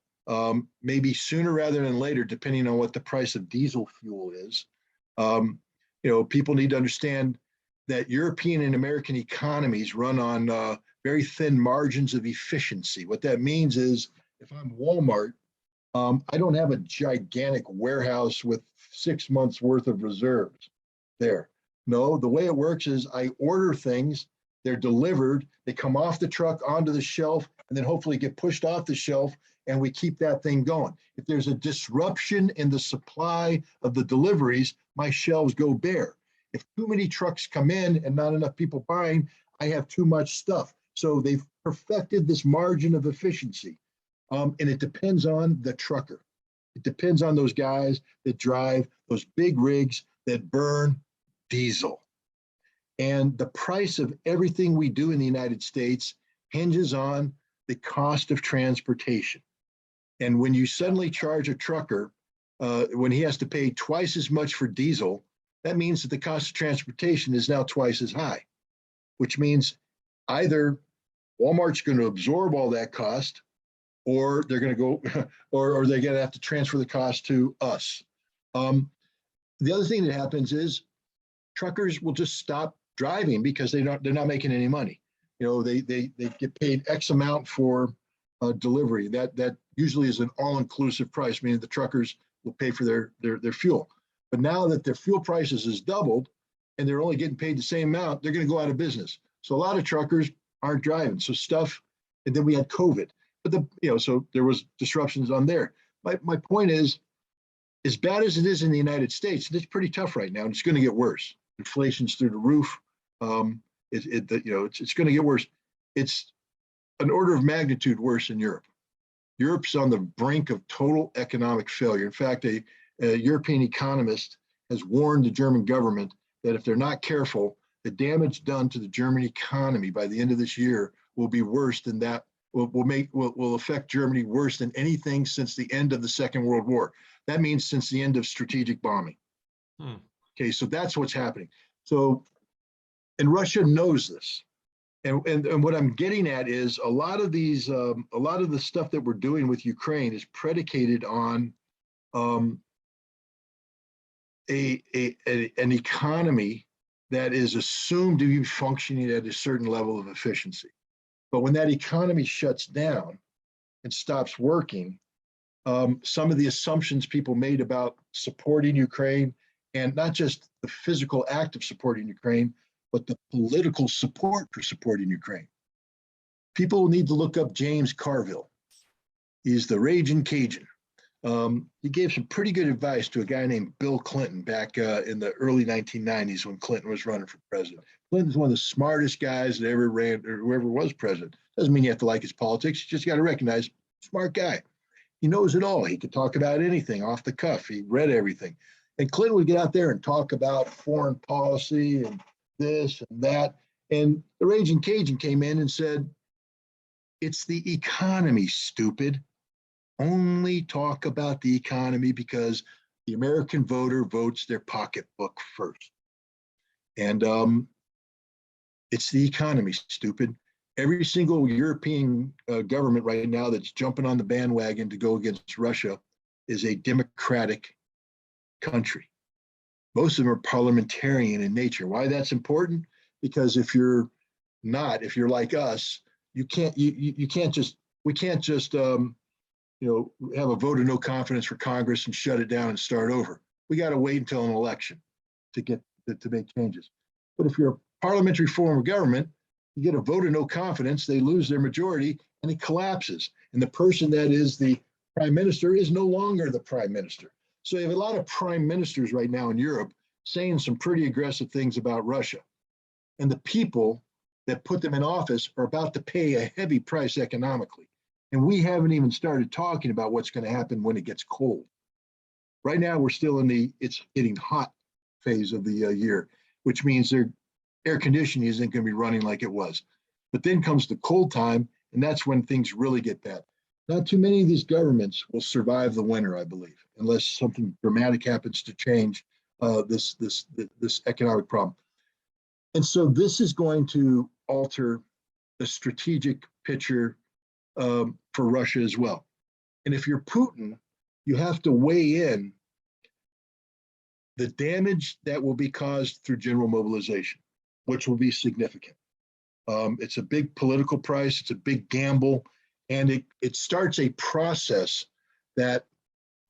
maybe sooner rather than later, depending on what the price of diesel fuel is. People need to understand that European and American economies run on very thin margins of efficiency. What that means is, if I'm Walmart, I don't have a gigantic warehouse with 6 months worth of reserves there. No, the way it works is I order things, they're delivered, they come off the truck onto the shelf, and then hopefully get pushed off the shelf, and we keep that thing going. If there's a disruption in the supply of the deliveries, my shelves go bare. If too many trucks come in and not enough people buying, I have too much stuff. So they've perfected this margin of efficiency. And it depends on the trucker. It depends on those guys that drive those big rigs that burn diesel. And the price of everything we do in the United States hinges on the cost of transportation. And when you suddenly charge a trucker, when he has to pay twice as much for diesel, that means that the cost of transportation is now twice as high, which means either Walmart's going to absorb all that cost, or they're going to go, or they're going to have to transfer the cost to us. The other thing that happens is truckers will just stop driving because they're not making any money. They get paid X amount for delivery. That usually is an all-inclusive price, meaning the truckers will pay for their fuel. But now that their fuel prices has doubled and they're only getting paid the same amount, they're going to go out of business. So a lot of truckers aren't driving. And then we had COVID. But so there was disruptions on there. My point is, as bad as it is in the United States, it's pretty tough right now, and it's going to get worse. Inflation's through the roof. It's going to get worse. It's an order of magnitude worse in Europe. Europe's on the brink of total economic failure. In fact, a European economist has warned the German government that if they're not careful, the damage done to the German economy by the end of this year will be worse than that. Will affect Germany worse than anything since the end of the Second World War. That means since the end of strategic bombing. Okay, so that's what's happening. So, and Russia knows this. And what I'm getting at is a lot of the stuff that we're doing with Ukraine is predicated on an economy that is assumed to be functioning at a certain level of efficiency. But when that economy shuts down and stops working, some of the assumptions people made about supporting Ukraine, and not just the physical act of supporting Ukraine, but the political support for supporting Ukraine. People need to look up James Carville. He's the Raging Cajun. He gave some pretty good advice to a guy named Bill Clinton back in the early 1990s when Clinton was running for president. Clinton's one of the smartest guys that ever ran or whoever was president. Doesn't mean you have to like his politics. You just got to recognize, smart guy. He knows it all. He could talk about anything off the cuff. He read everything. And Clinton would get out there and talk about foreign policy and this and that. And the Raging Cajun came in and said, it's the economy, stupid. Only talk about the economy because the American voter votes their pocketbook first. And it's the economy, stupid. Every single European government right now that's jumping on the bandwagon to go against Russia is a democratic country. Most of them are parliamentarian in nature. Why that's important? Because if you're like us, we can't just have a vote of no confidence for Congress and shut it down and start over. We got to wait until an election to make changes. But if you're a parliamentary form of government, you get a vote of no confidence, they lose their majority, and it collapses. And the person that is the prime minister is no longer the prime minister. So you have a lot of prime ministers right now in Europe saying some pretty aggressive things about Russia. And the people that put them in office are about to pay a heavy price economically. And we haven't even started talking about what's going to happen when it gets cold. Right now, we're still in the it's getting hot phase of the year, which means their air conditioning isn't going to be running like it was. But then comes the cold time, and that's when things really get bad. Not too many of these governments will survive the winter, I believe, unless something dramatic happens to change this economic problem. And so this is going to alter the strategic picture for Russia as well. And if you're Putin, you have to weigh in the damage that will be caused through general mobilization, which will be significant. It's a big political price, it's a big gamble, and it starts a process that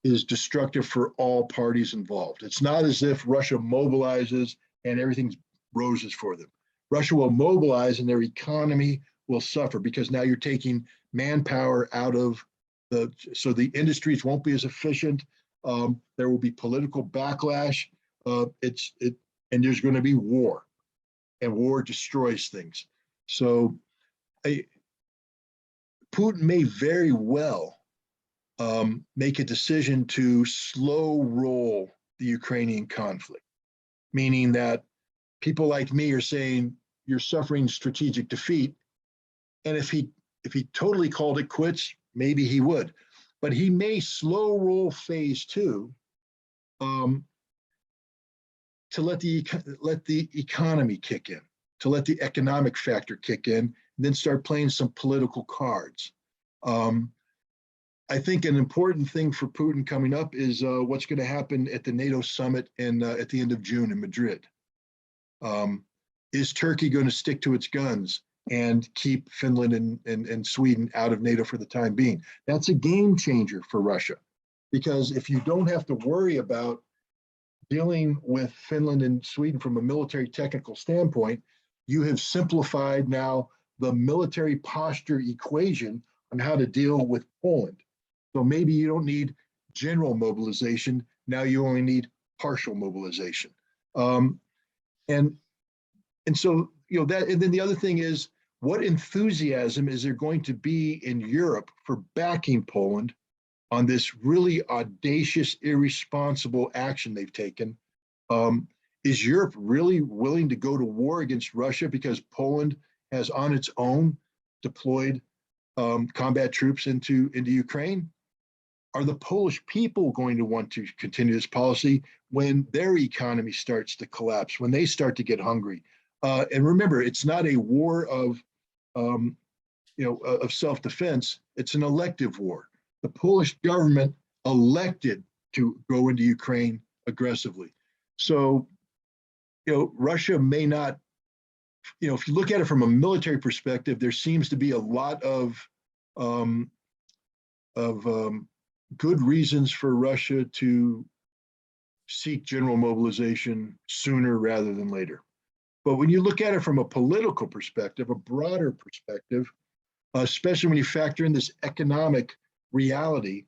is destructive for all parties involved. It's not as if Russia mobilizes and everything's roses for them. Russia will mobilize and their economy will suffer because now you're taking manpower out of so the industries won't be as efficient. There will be political backlash. And there's going to be war, and war destroys things. So Putin may very well make a decision to slow roll the Ukrainian conflict, meaning that people like me are saying you're suffering strategic defeat. And if he totally called it quits, maybe he would. But he may slow roll phase two to let the economy kick in, to let the economic factor kick in, and then start playing some political cards. I think an important thing for Putin coming up is what's going to happen at the NATO summit at the end of June in Madrid. Is Turkey going to stick to its guns and keep Finland and Sweden out of NATO for the time being? That's a game changer for Russia, because if you don't have to worry about dealing with Finland and Sweden from a military technical standpoint, you have simplified now the military posture equation on how to deal with Poland. So maybe you don't need general mobilization. Now you only need partial mobilization. And so, that, and then the other thing is, what enthusiasm is there going to be in Europe for backing Poland on this really audacious, irresponsible action they've taken? Is Europe really willing to go to war against Russia because Poland has on its own deployed combat troops into Ukraine? Are the Polish people going to want to continue this policy when their economy starts to collapse, when they start to get hungry? And remember, it's not a war of self-defense. It's an elective war. The Polish government elected to go into Ukraine aggressively. So, Russia may not, if you look at it from a military perspective, there seems to be a lot of good reasons for Russia to seek general mobilization sooner rather than later. But when you look at it from a political perspective, a broader perspective, especially when you factor in this economic reality,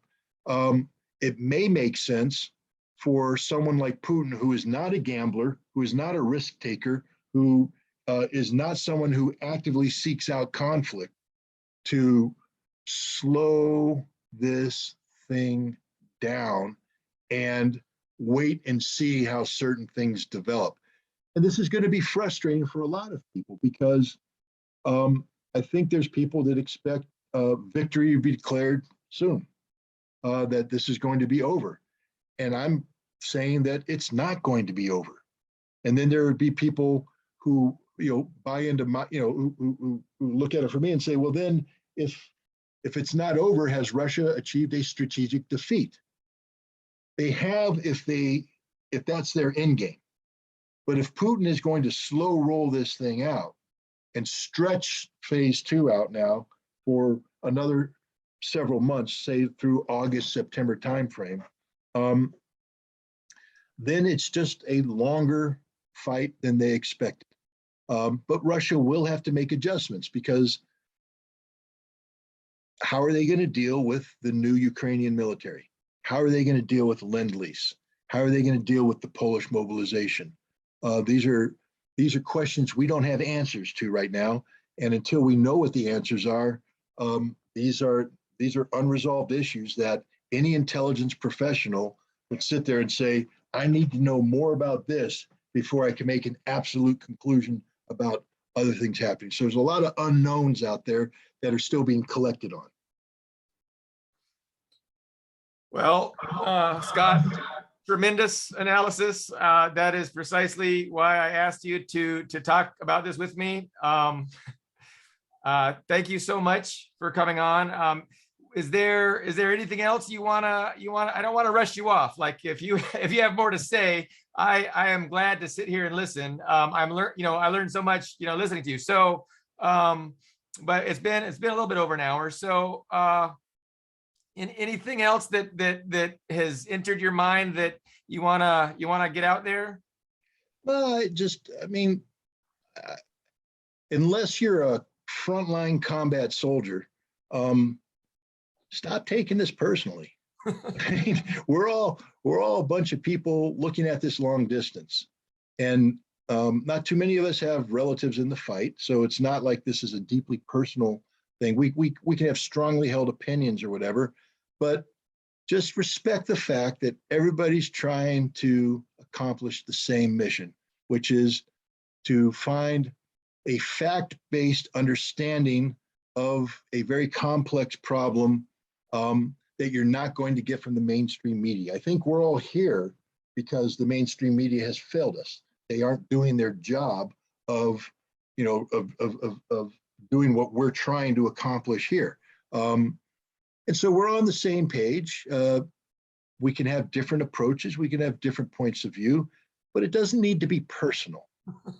it may make sense for someone like Putin, who is not a gambler, who is not a risk taker, who is not someone who actively seeks out conflict, to slow this thing down and wait and see how certain things develop. And this is going to be frustrating for a lot of people, because I think there's people that expect victory to be declared soon, that this is going to be over. And I'm saying that it's not going to be over. And then there would be people who, buy into my, who look at it for me and say, well, then if it's not over, has Russia achieved a strategic defeat? They have, if that's their end game. But if Putin is going to slow roll this thing out and stretch phase two out now for another several months, say through August, September timeframe, then it's just a longer fight than they expected. But Russia will have to make adjustments, because how are they going to deal with the new Ukrainian military? How are they going to deal with Lend-Lease? How are they going to deal with the Polish mobilization? These are these are questions we don't have answers to right now. And until we know what the answers are, these are unresolved issues that any intelligence professional would sit there and say, I need to know more about this before I can make an absolute conclusion about other things happening. So there's a lot of unknowns out there that are still being collected on. Well, Scott, tremendous analysis. That is precisely why I asked you to talk about this with me. Thank you so much for coming on. Is there anything else you wanna? I don't want to rush you off. Like if you have more to say, I am glad to sit here and listen. I learned so much, listening to you. So, but it's been a little bit over an hour. So, anything else that has entered your mind that you wanna get out there? Well, unless you're a frontline combat soldier, stop taking this personally. I mean, we're all a bunch of people looking at this long distance, and not too many of us have relatives in the fight, so it's not like this is a deeply personal thing. We can have strongly held opinions or whatever, but just respect the fact that everybody's trying to accomplish the same mission, which is to find a fact-based understanding of a very complex problem that you're not going to get from the mainstream media. I think we're all here because the mainstream media has failed us. They aren't doing their job of doing what we're trying to accomplish here. And so we're on the same page. We can have different approaches. We can have different points of view, but it doesn't need to be personal.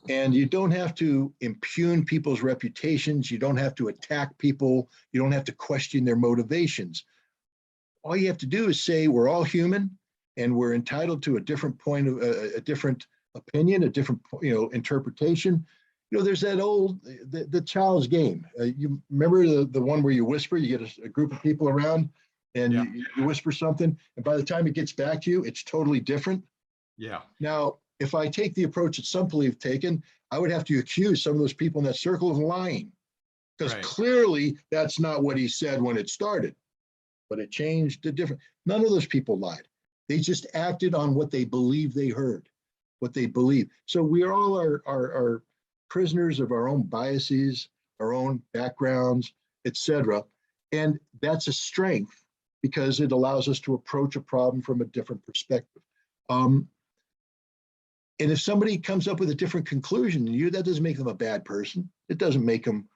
And you don't have to impugn people's reputations. You don't have to attack people. You don't have to question their motivations. All you have to do is say we're all human and we're entitled to a different point of a different opinion, a different interpretation. There's that old the child's game. You remember the one where you whisper, you get a group of people around and Yeah. you whisper something, and by the time it gets back to you, it's totally different. Yeah. Now, if I take the approach that some people have taken, I would have to accuse some of those people in that circle of lying, because Right. clearly that's not what he said when it started, but it changed to different. None of those people lied. They just acted on what they believe they heard, what they believe. So we all are prisoners of our own biases, our own backgrounds, etc. And that's a strength because it allows us to approach a problem from a different perspective. And if somebody comes up with a different conclusion than you, that doesn't make them a bad person. It doesn't make them,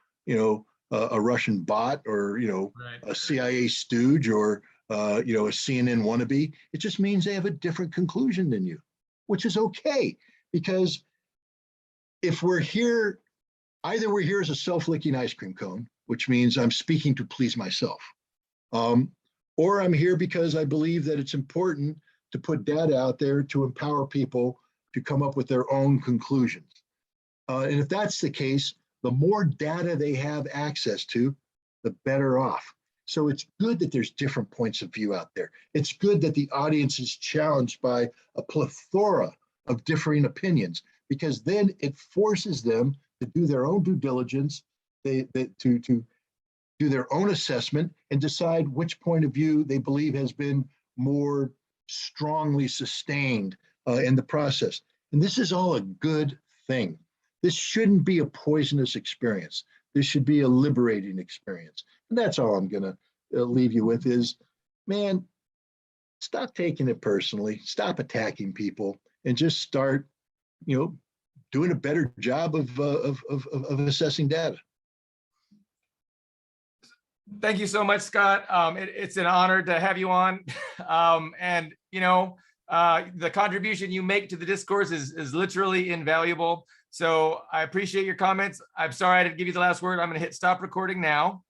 a Russian bot or, Right. a CIA stooge or, a CNN wannabe. It just means they have a different conclusion than you, which is okay. Because if we're here, either we're here as a self-licking ice cream cone, which means I'm speaking to please myself, or I'm here because I believe that it's important to put data out there to empower people to come up with their own conclusions. And if that's the case, the more data they have access to, the better off. So it's good that there's different points of view out there. It's good that the audience is challenged by a plethora of differing opinions, because then it forces them to do their own due diligence, to do their own assessment and decide which point of view they believe has been more strongly sustained in the process. And this is all a good thing. This shouldn't be a poisonous experience. This should be a liberating experience. And that's all I'm going to leave you with is, man, stop taking it personally, stop attacking people, and just start, doing a better job of assessing data. Thank you so much, Scott. It's an honor to have you on. And the contribution you make to the discourse is literally invaluable. So I appreciate your comments. I'm sorry I didn't give you the last word. I'm going to hit stop recording now.